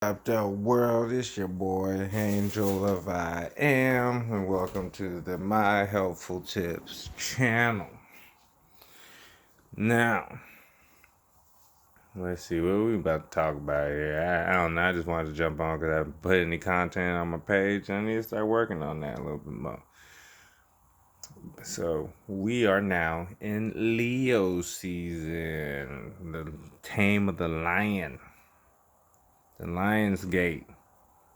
Up the world, it's your boy Angel of I Am, and welcome to the My Helpful Tips channel. Now, let's see what we about to talk about here. I don't know. I just wanted to jump on because I haven't put any content on my page. I need to start working on that a little bit more. So we are now in Leo season, the tame of the lion, the Lion's Gate.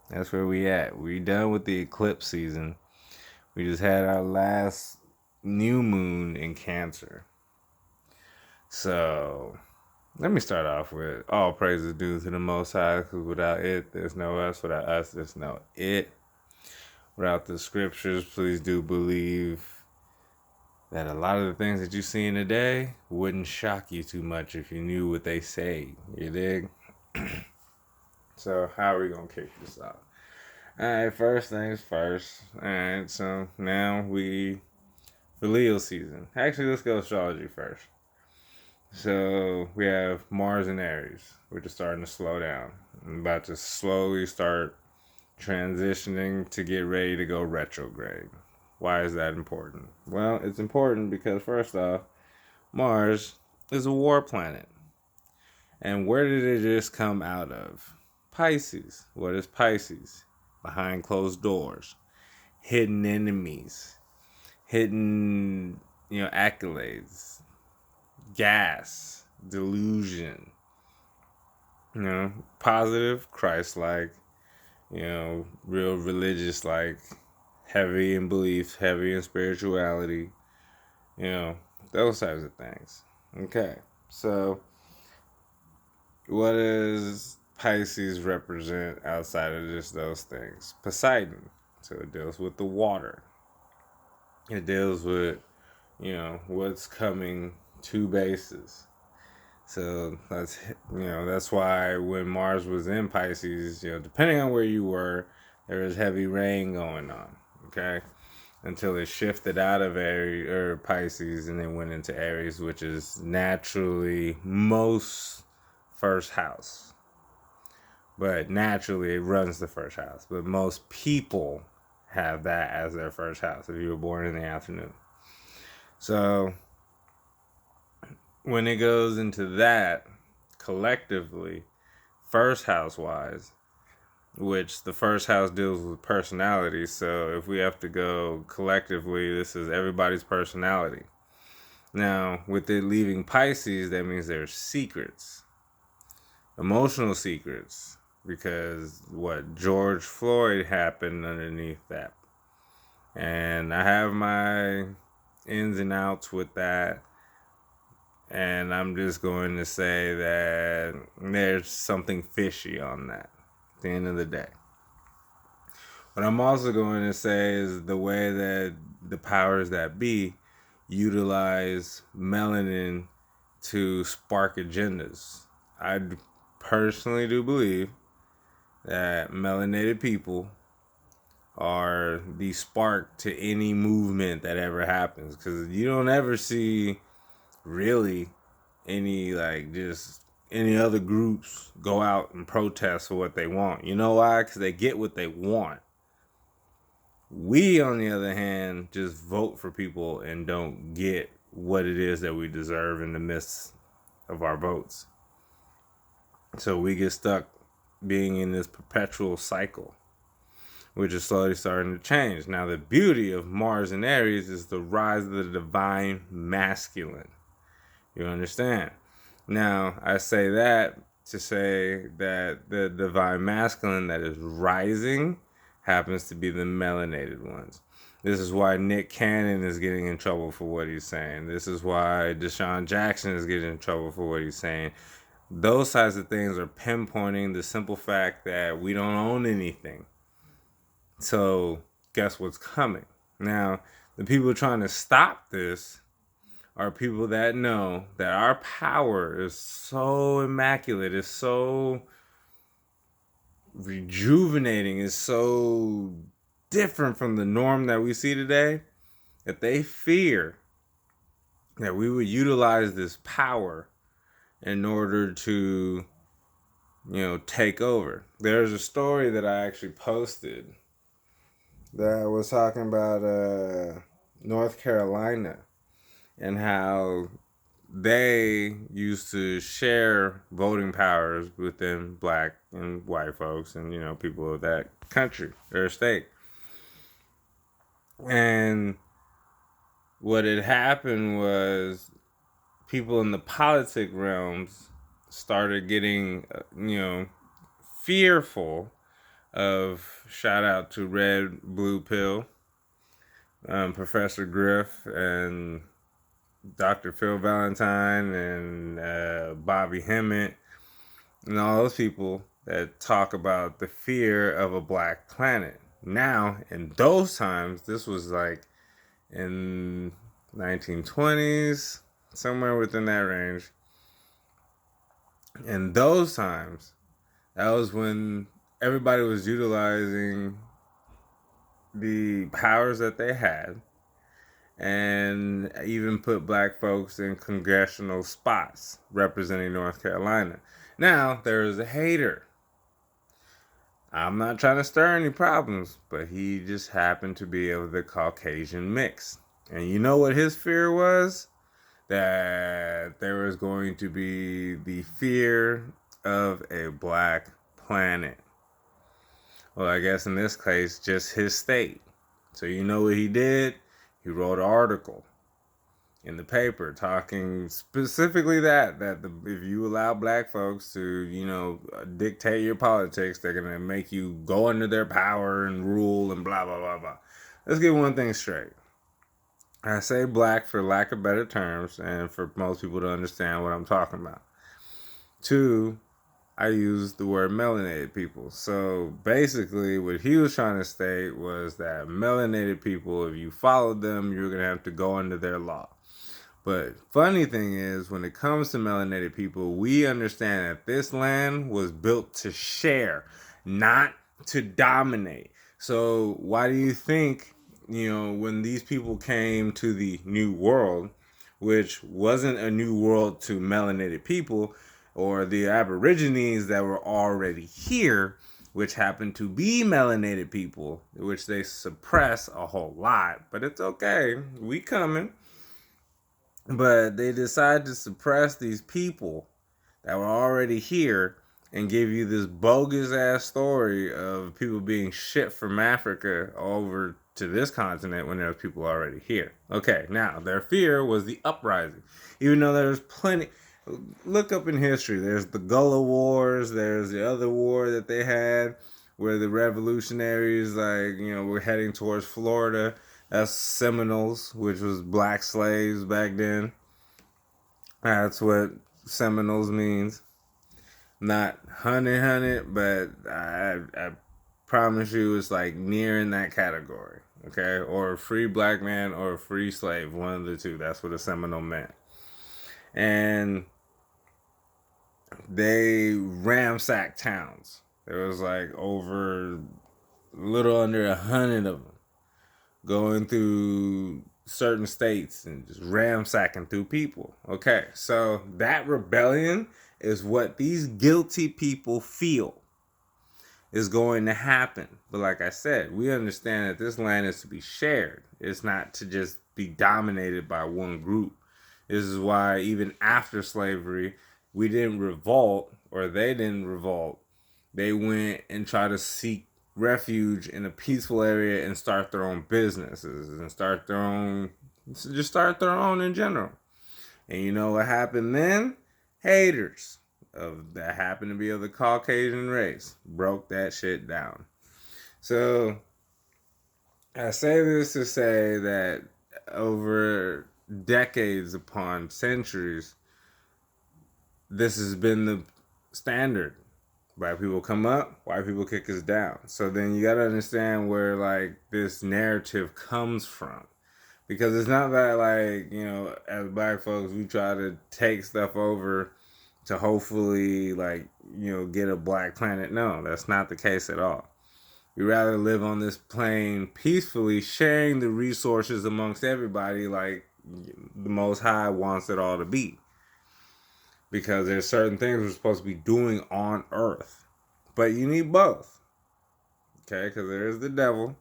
That's where we at. We done with the eclipse season. We just had our last new moon in Cancer. So, let me start off with all praises due to the Most High, because without it, there's no us. Without us, there's no it. Without the scriptures, please do believe that a lot of the things that you see in a day wouldn't shock you too much if you knew what they say. You dig? So, how are we going to kick this off? Alright, first things first. Alright, so now for Leo season. Actually, let's go astrology first. So we have Mars and Aries, which is starting to slow down. I'm about to slowly start transitioning to get ready to go retrograde. Why is that important? Well, it's important because first off, Mars is a war planet. And where did it just come out of? Pisces. What is Pisces? Behind closed doors. Hidden enemies. Hidden, accolades. Gas. Delusion. Positive, Christ-like, real religious, like heavy in belief, heavy in spirituality, those types of things. Okay, so what does Pisces represent outside of just those things? Poseidon. So it deals with the water. It deals with, what's coming to bases. So that's why when Mars was in Pisces, depending on where you were, there was heavy rain going on. Okay, until it shifted out of Aries or Pisces and then went into Aries, which is naturally most first house. But naturally, it runs the first house. But most people have that as their first house if you were born in the afternoon. So when it goes into that collectively, first house wise, which the first house deals with personality. So if we have to go collectively, this is everybody's personality. Now, with it leaving Pisces, that means there's secrets, emotional secrets, because what George Floyd happened underneath that. And I have my ins and outs with that. And I'm just going to say that there's something fishy on that at the end of the day. What I'm also going to say is the way that the powers that be utilize melanin to spark agendas. I personally do believe that melanated people are the spark to any movement that ever happens, because you don't ever see really any just any other groups go out and protest for what they want. You know why? Because they get what they want. We, on the other hand, just vote for people and don't get what it is that we deserve in the midst of our votes. So we get stuck being in this perpetual cycle, which is slowly starting to change. Now, the beauty of Mars and Aries is the rise of the divine masculine. You understand? Now, I say that to say that the divine masculine that is rising happens to be the melanated ones. This is why Nick Cannon is getting in trouble for what he's saying. This is why Deshaun Jackson is getting in trouble for what he's saying. Those types of things are pinpointing the simple fact that we don't own anything. So, guess what's coming? Now, the people trying to stop this are people that know that our power is so immaculate, is so rejuvenating, is so different from the norm that we see today, that they fear that we would utilize this power in order to take over. There's a story that I actually posted that was talking about North Carolina and how they used to share voting powers within black and white folks and people of that country or state. And what had happened was people in the politic realms started getting fearful of, shout out to Red Blue Pill, Professor Griff and Dr. Phil Valentine and Bobby Hemmett and all those people that talk about the fear of a black planet. Now, in those times, this was like in 1920s, somewhere within that range. In those times, that was when everybody was utilizing the powers that they had and even put black folks in congressional spots representing North Carolina. Now, there's a hater. I'm not trying to stir any problems, but he just happened to be of the Caucasian mix. And you know what his fear was? That there was going to be the fear of a black planet. Well, I guess in this case, just his state. So you know what he did? He wrote an article in the paper talking specifically that if you allow black folks to dictate your politics, they're gonna make you go under their power and rule and blah blah blah blah. Let's get one thing straight. I say black for lack of better terms and for most people to understand what I'm talking about. Two, I use the word melanated people. So basically what he was trying to state was that melanated people, if you followed them, you're going to have to go under their law. But funny thing is, when it comes to melanated people, we understand that this land was built to share, not to dominate. So why do you think, when these people came to the New World, which wasn't a new world to melanated people or the Aborigines that were already here, which happened to be melanated people, which they suppress a whole lot, but it's okay, we coming. But they decided to suppress these people that were already here and give you this bogus ass story of people being shipped from Africa over to this continent when there's people already here. Okay, now their fear was the uprising. Even though there's plenty, look up in history. There's the Gullah Wars. There's the other war that they had where the revolutionaries, were heading towards Florida. That's Seminoles, which was black slaves back then. That's what Seminoles means. Not hunted, but I promise you it's like near in that category. Okay? Or a free black man or a free slave. One of the two. That's what a Seminole meant. And they ransacked towns. There was like over a little under 100 of them going through certain states and just ransacking through people. Okay, so that rebellion is what these guilty people feel is going to happen. But like I said, we understand that this land is to be shared. It's not to just be dominated by one group. This is why even after slavery, we didn't revolt, or they didn't revolt. They went and tried to seek refuge in a peaceful area and start their own businesses and start their own in general. And you know what happened then? Haters that happened to be of the Caucasian race broke that shit down. So I say this to say that over decades upon centuries, this has been the standard. Black people come up, white people kick us down. So then you got to understand where this narrative comes from. Because it's not that as black folks, we try to take stuff over to hopefully get a black planet. No, that's not the case at all. We rather live on this plane peacefully, sharing the resources amongst everybody like the Most High wants it all to be. because there's certain things we're supposed to be doing on earth. But you need both. Okay? Because there is the devil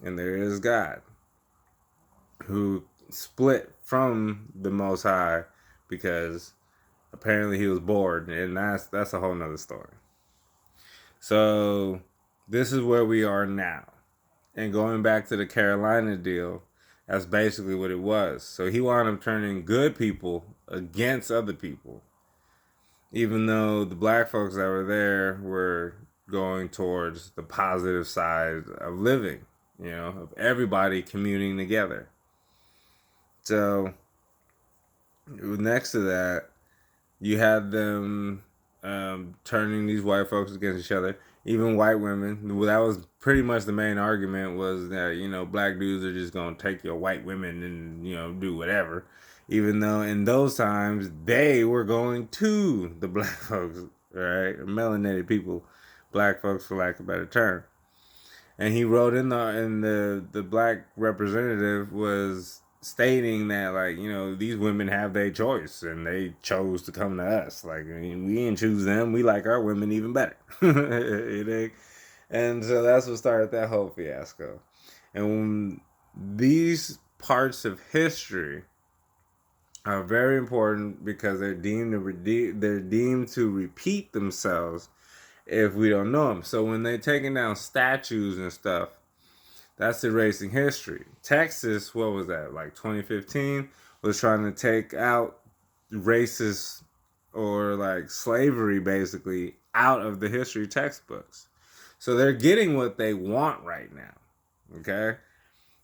and there is God, who split from the Most High because apparently he was bored, and that's a whole nother story. So this is where we are now. And going back to the Carolina deal, that's basically what it was. So he wound up turning good people against other people, even though the black folks that were there were going towards the positive side of living, of everybody communing together. So next to that, you had them turning these white folks against each other, even white women. That was pretty much the main argument, was that black dudes are just gonna take your white women and do whatever, even though in those times they were going to the black folks, right? Melanated people, black folks for lack of a better term. And he wrote in the black representative was stating that, like, these women have their choice and they chose to come to us. Like, I mean, we didn't choose them. We like our women even better. And so that's what started that whole fiasco. And when these parts of history are very important because they're deemed to repeat themselves if we don't know them. So when they're taking down statues and stuff, that's erasing history. Texas, what was that, like 2015, was trying to take out racist or like slavery basically out of the history textbooks. So they're getting what they want right now. Okay?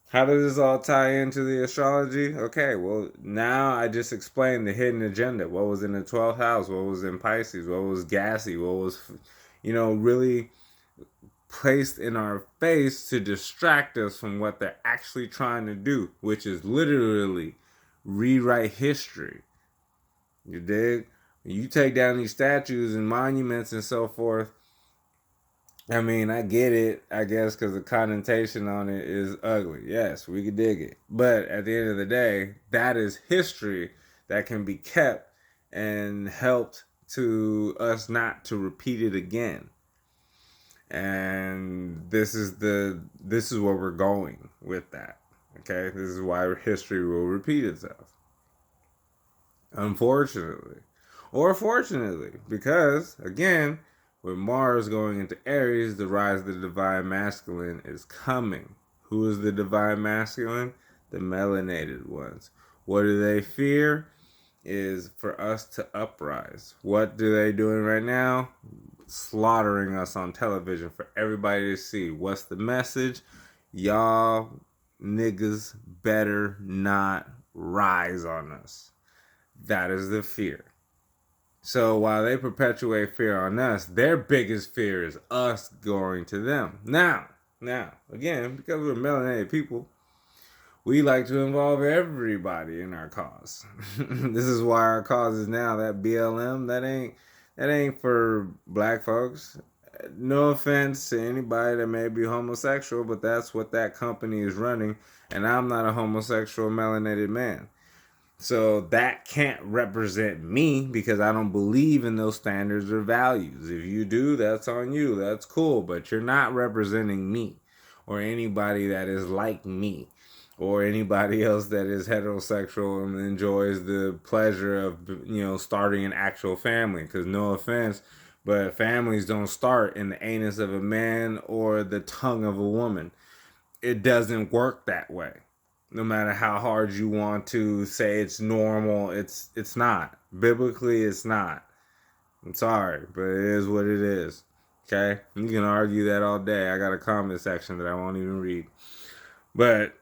How does this all tie into the astrology? Okay, well, now I just explained the hidden agenda. What was in the 12th house? What was in Pisces? What was gassy? What was, really placed in our face to distract us from what they're actually trying to do, which is literally rewrite history. You dig? You take down these statues and monuments and so forth. I mean, I get it, I guess, because the connotation on it is ugly. Yes, we can dig it. But at the end of the day, that is history that can be kept and helped to us not to repeat it again. And this is where we're going with that. Okay, this is why history will repeat itself. Unfortunately, or fortunately, because again, with Mars going into Aries, the rise of the divine masculine is coming. Who is the divine masculine? The melanated ones. What do they fear? Is for us to uprise. What do they doing right now? Slaughtering us on television for everybody to see. What's the message? Y'all niggas better not rise on us. That is the fear. So while they perpetuate fear on us, their biggest fear is us going to them. Now, again, because we're melanated people, we like to involve everybody in our cause. This is why our cause is now that BLM. That ain't for black folks. No offense to anybody that may be homosexual, but that's what that company is running. And I'm not a homosexual melanated man. So that can't represent me because I don't believe in those standards or values. If you do, that's on you. That's cool. But you're not representing me or anybody that is like me or anybody else that is heterosexual and enjoys the pleasure of, starting an actual family. Because no offense, but families don't start in the anus of a man or the tongue of a woman. It doesn't work that way. No matter how hard you want to say it's normal, it's not. Biblically, it's not. I'm sorry, but it is what it is. Okay? You can argue that all day. I got a comment section that I won't even read. But,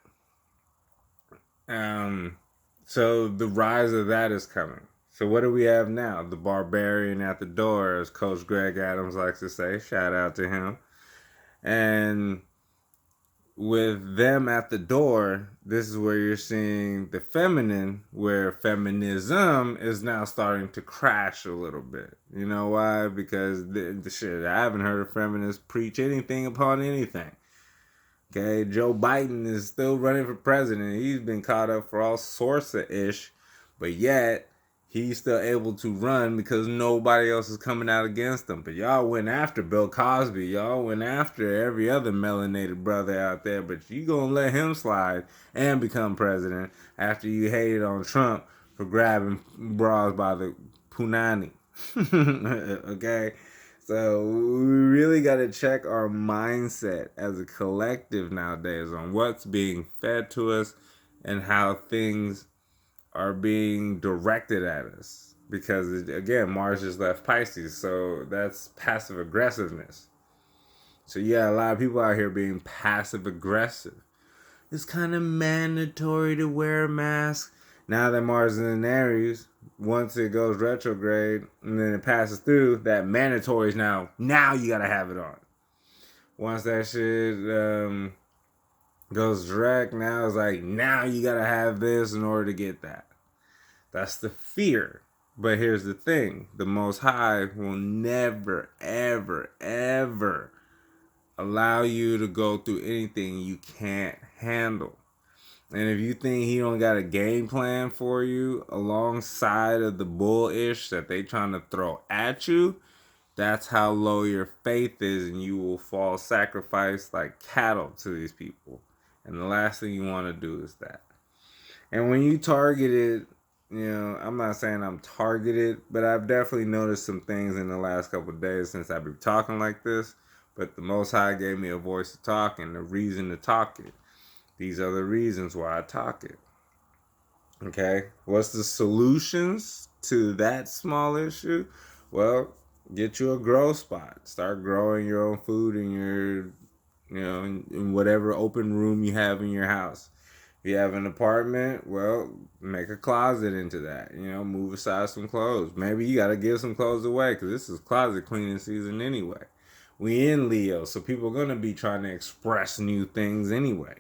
so the rise of that is coming. So what do we have now? The barbarian at the door, as Coach Greg Adams likes to say. Shout out to him. And with them at the door, this is where you're seeing the feminine, where feminism is now starting to crash a little bit. You know why? Because the shit, I haven't heard a feminist preach anything upon anything. Okay, Joe Biden is still running for president. He's been caught up for all sorts of ish, but yet he's still able to run because nobody else is coming out against him. But y'all went after Bill Cosby. Y'all went after every other melanated brother out there. But you gonna let him slide and become president after you hated on Trump for grabbing bras by the punani. Okay? So we really got to check our mindset as a collective nowadays on what's being fed to us and how things are being directed at us. Because again, Mars just left Pisces, so that's passive aggressiveness. So yeah, a lot of people out here being passive aggressive. It's kind of mandatory to wear a mask. Now that Mars is in Aries, once it goes retrograde and then it passes through, that mandatory is now you gotta have it on. Once that shit goes direct, now it's like now you gotta have this in order to get that. That's the fear. But here's the thing: the Most High will never, ever, ever allow you to go through anything you can't handle. And if you think he don't got a game plan for you alongside of the bullish that they trying to throw at you, that's how low your faith is, and you will fall sacrifice like cattle to these people. And the last thing you want to do is that. And when you targeted, I'm not saying I'm targeted, but I've definitely noticed some things in the last couple of days since I've been talking like this. But the Most High gave me a voice to talk and a reason to talk it. These are the reasons why I talk it. Okay? What's the solutions to that small issue? Well, get you a grow spot. Start growing your own food in in whatever open room you have in your house. If you have an apartment, well, make a closet into that. Move aside some clothes. Maybe you got to give some clothes away because this is closet cleaning season anyway. We in Leo, so people are going to be trying to express new things anyway.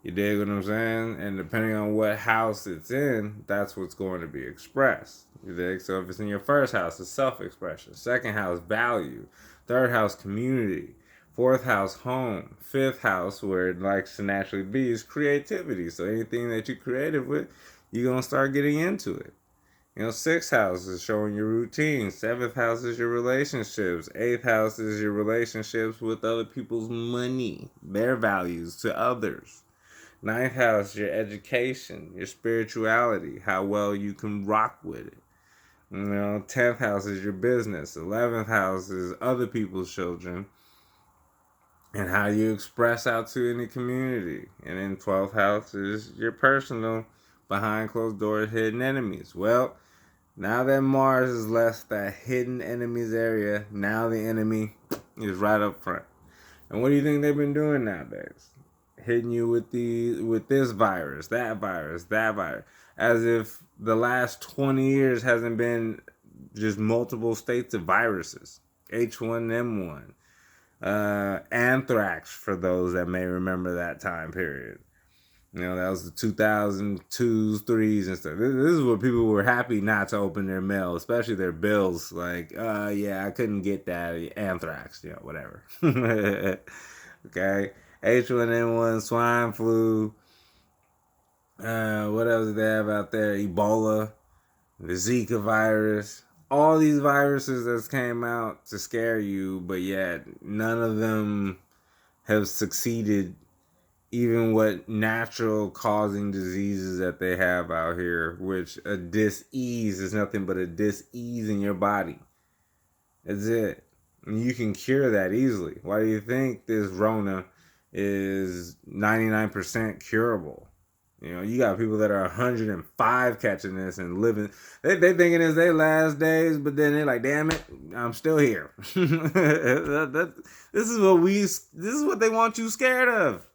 You dig what I'm saying? And depending on what house it's in, that's what's going to be expressed. You dig? So if it's in your first house, it's self-expression. Second house, value. Third house, community. Fourth house, home. Fifth house, where it likes to naturally be, is creativity. So anything that you're creative with, you're going to start getting into it. Sixth house is showing your routine. Seventh house is your relationships. Eighth house is your relationships with other people's money, their values to others. Ninth house, your education, your spirituality, how well you can rock with it. 10th house is your business. 11th house is other people's children and how you express out to any community. And then 12th house is your personal, behind closed doors, hidden enemies. Well, now that Mars has left that hidden enemies area, now the enemy is right up front. And what do you think they've been doing nowadays? Hitting you with this virus, that virus, that virus, as if the last 20 years hasn't been just multiple states of viruses. H1N1, anthrax for those that may remember that time period. That was the 2002s, 3s, and stuff. This is what people were happy not to open their mail, especially their bills. Like, yeah, I couldn't get that anthrax, whatever. Okay. H1N1, swine flu. What else did they have out there? Ebola, the Zika virus. All these viruses that came out to scare you, but yet none of them have succeeded. Even what natural causing diseases that they have out here, which a dis-ease is nothing but a dis-ease in your body. That's it. And you can cure that easily. Why do you think this Rona is 99% curable? You got people that are 105 catching this and living. They thinking it's their last days, but then they're like, damn it, I'm still here. This is what they want you scared of.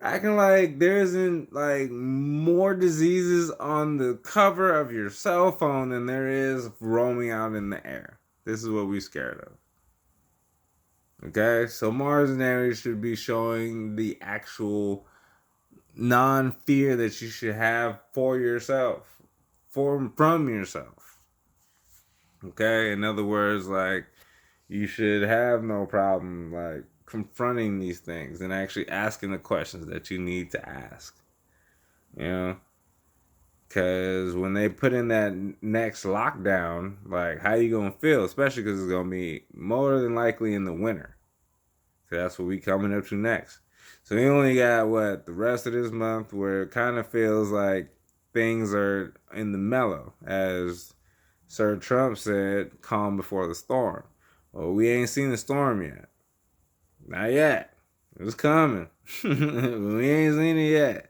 Acting like there isn't like more diseases on the cover of your cell phone than there is roaming out in the air. This is what we're scared of. Okay, so Mars and Aries should be showing the actual non-fear that you should have for yourself, from yourself. Okay, in other words, like you should have no problem like confronting these things and actually asking the questions that you need to ask. Because when they put in that next lockdown, like, how you going to feel? Especially because it's going to be more than likely in the winter. So that's what we coming up to next. So we only got, the rest of this month where it kind of feels like things are in the mellow. As Sir Trump said, calm before the storm. Well, we ain't seen the storm yet. Not yet. It's coming. We ain't seen it yet.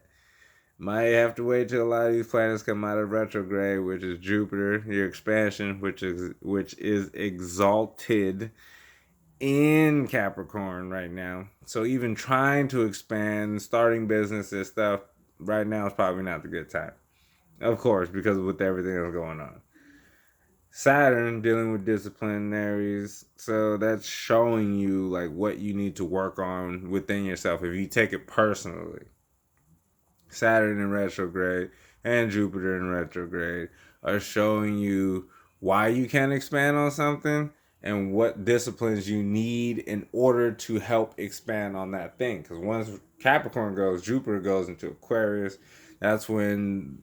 Might have to wait till a lot of these planets come out of retrograde, which is Jupiter, your expansion, which is exalted in Capricorn right now. So even trying to expand, starting businesses stuff right now is probably not the good time. Of course, because with everything that's going on. Saturn dealing with discipline Aries, so that's showing you like what you need to work on within yourself if you take it personally. Saturn in retrograde and Jupiter in retrograde are showing you why you can't expand on something and what disciplines you need in order to help expand on that thing. Because once Capricorn goes, Jupiter goes into Aquarius. That's when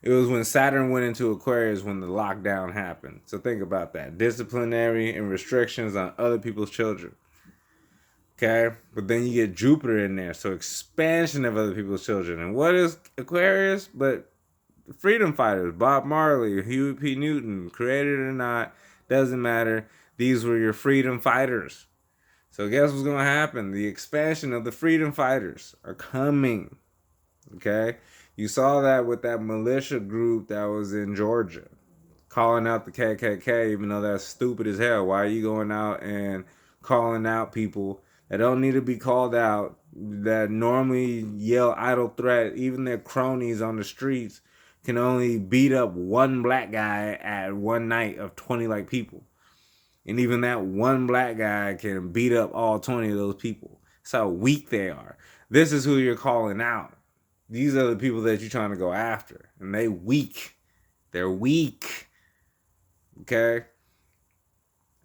it was when Saturn went into Aquarius when the lockdown happened. So think about that. Disciplinary and restrictions on other people's children. Okay? But then you get Jupiter in there. So expansion of other people's children. And what is Aquarius? But freedom fighters. Bob Marley, Huey P. Newton, created or not, doesn't matter. These were your freedom fighters. So guess what's going to happen? The expansion of the freedom fighters are coming. Okay? You saw that with that militia group that was in Georgia, calling out the KKK, even though that's stupid as hell. Why are you going out and calling out people that don't need to be called out, that normally yell idle threat? Even their cronies on the streets can only beat up one black guy at one night of 20 like people. And even that one black guy can beat up all 20 of those people. That's how weak they are. This is who you're calling out. These are the people that you're trying to go after. And they weak. They're weak. Okay?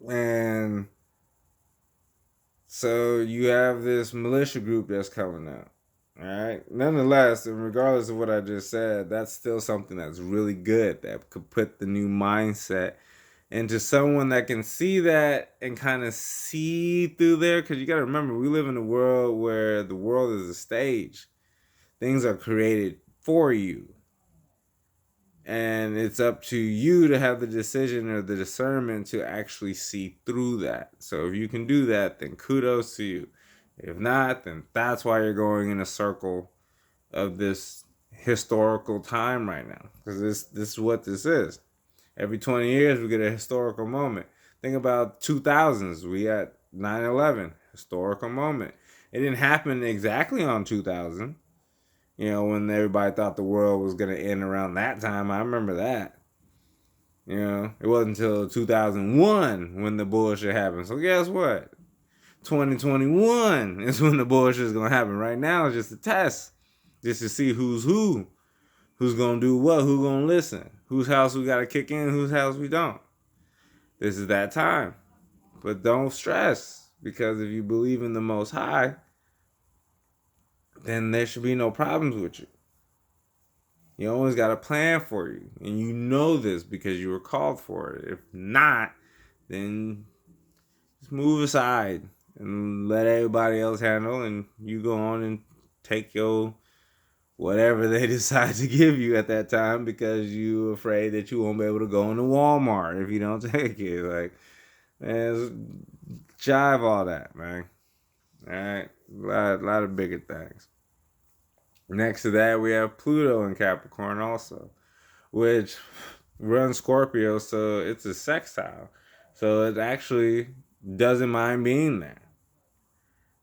And so you have this militia group that's coming out. Alright? Nonetheless, and regardless of what I just said, that's still something that's really good that could put the new mindset into someone that can see that and kind of see through there. Because you got to remember, we live in a world where the world is a stage. Things are created for you. And it's up to you to have the decision or the discernment to actually see through that. So if you can do that, then kudos to you. If not, then that's why you're going in a circle of this historical time right now. Because this is what this is. Every 20 years, we get a historical moment. Think about 2000s. We had 9/11, historical moment. It didn't happen exactly on 2000. When everybody thought the world was going to end around that time. I remember that. It wasn't until 2001 when the bullshit happened. So guess what? 2021 is when the bullshit is going to happen. Right now, it's just a test. Just to see who's who. Who's going to do what? Who's going to listen? Whose house we got to kick in? Whose house we don't? This is that time. But don't stress. Because if you believe in the Most High, then there should be no problems with you. You always got a plan for you. And you know this because you were called for it. If not, then just move aside and let everybody else handle. And you go on and take your whatever they decide to give you at that time because you're afraid that you won't be able to go into Walmart if you don't take it. Like, man, jive all that, man. All right? A lot of bigger things. Next to that, we have Pluto in Capricorn also, which runs Scorpio, so it's a sextile. So it actually doesn't mind being there.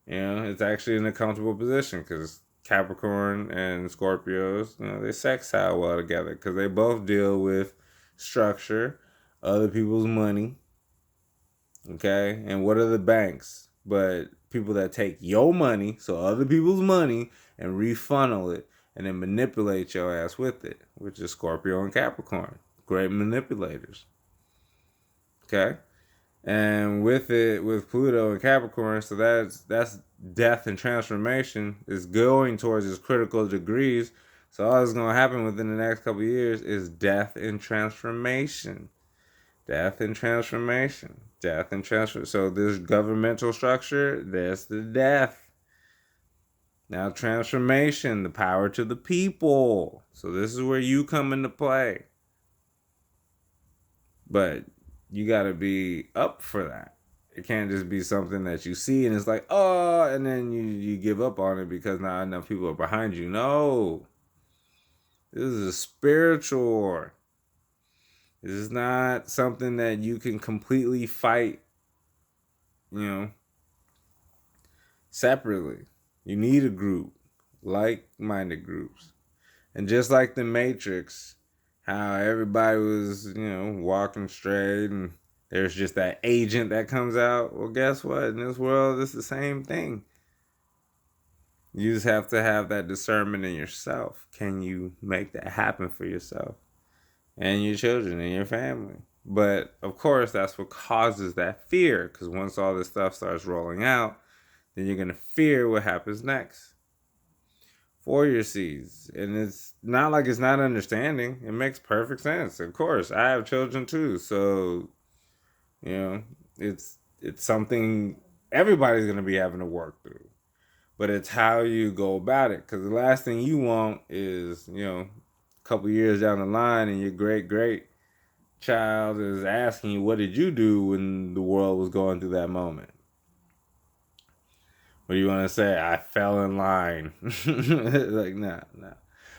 It's actually in a comfortable position because Capricorn and Scorpios, they sextile well together because they both deal with structure, other people's money, okay? And what are the banks? But people that take your money, so other people's money, and refunnel it and then manipulate your ass with it, which is Scorpio and Capricorn. Great manipulators. Okay? And with Pluto and Capricorn, so that's death and transformation is going towards its critical degrees. So all that's going to happen within the next couple of years is death and transformation. Death and transformation. Death and transfer. So this governmental structure, that's the death. Now transformation, the power to the people. So this is where you come into play. But you got to be up for that. It can't just be something that you see and it's like, oh, and then you give up on it because not enough people are behind you. No. This is a spiritual war. This is not something that you can completely fight, you know, separately. You need a group, like-minded groups. And just like the Matrix, how everybody was, walking straight and there's just that agent that comes out. Well, guess what? In this world, it's the same thing. You just have to have that discernment in yourself. Can you make that happen for yourself and your children and your family? But of course, that's what causes that fear. Because once all this stuff starts rolling out, then you're going to fear what happens next for your seeds. And it's not like it's not understanding. It makes perfect sense. Of course, I have children too. So, it's something everybody's going to be having to work through. But it's how you go about it. Because the last thing you want is, a couple years down the line and your great child is asking you, what did you do when the world was going through that moment? What do you want to say? I fell in line. Like, nah.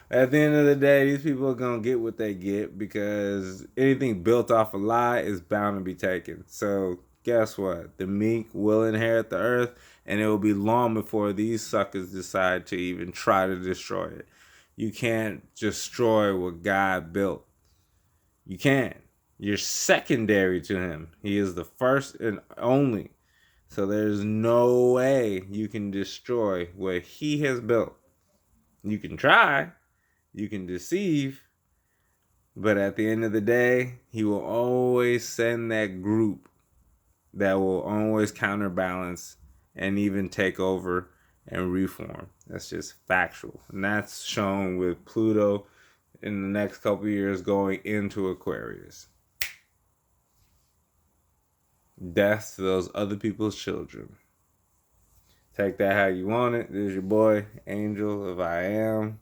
At the end of the day, these people are going to get what they get because anything built off a lie is bound to be taken. So, guess what? The meek will inherit the earth, and it will be long before these suckers decide to even try to destroy it. You can't destroy what God built. You can't. You're secondary to him. He is the first and only. So there's no way you can destroy what he has built. You can try, you can deceive, but at the end of the day, he will always send that group that will always counterbalance and even take over and reform. That's just factual. And that's shown with Pluto in the next couple of years going into Aquarius. Death to those other people's children. Take that how you want it. This is your boy, Angel of I Am.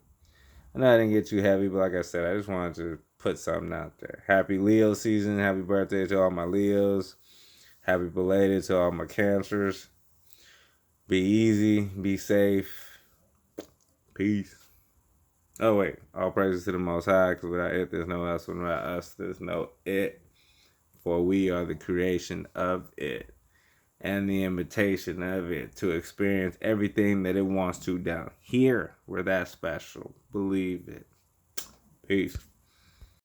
I know I didn't get too heavy, but like I said, I just wanted to put something out there. Happy Leo season. Happy birthday to all my Leos. Happy belated to all my Cancers. Be easy. Be safe. Peace. Oh, wait. All praises to the Most High, because without it, there's no us. Without us, there's no it. For we are the creation of it and the invitation of it to experience everything that it wants to down here. We're that special. Believe it. Peace.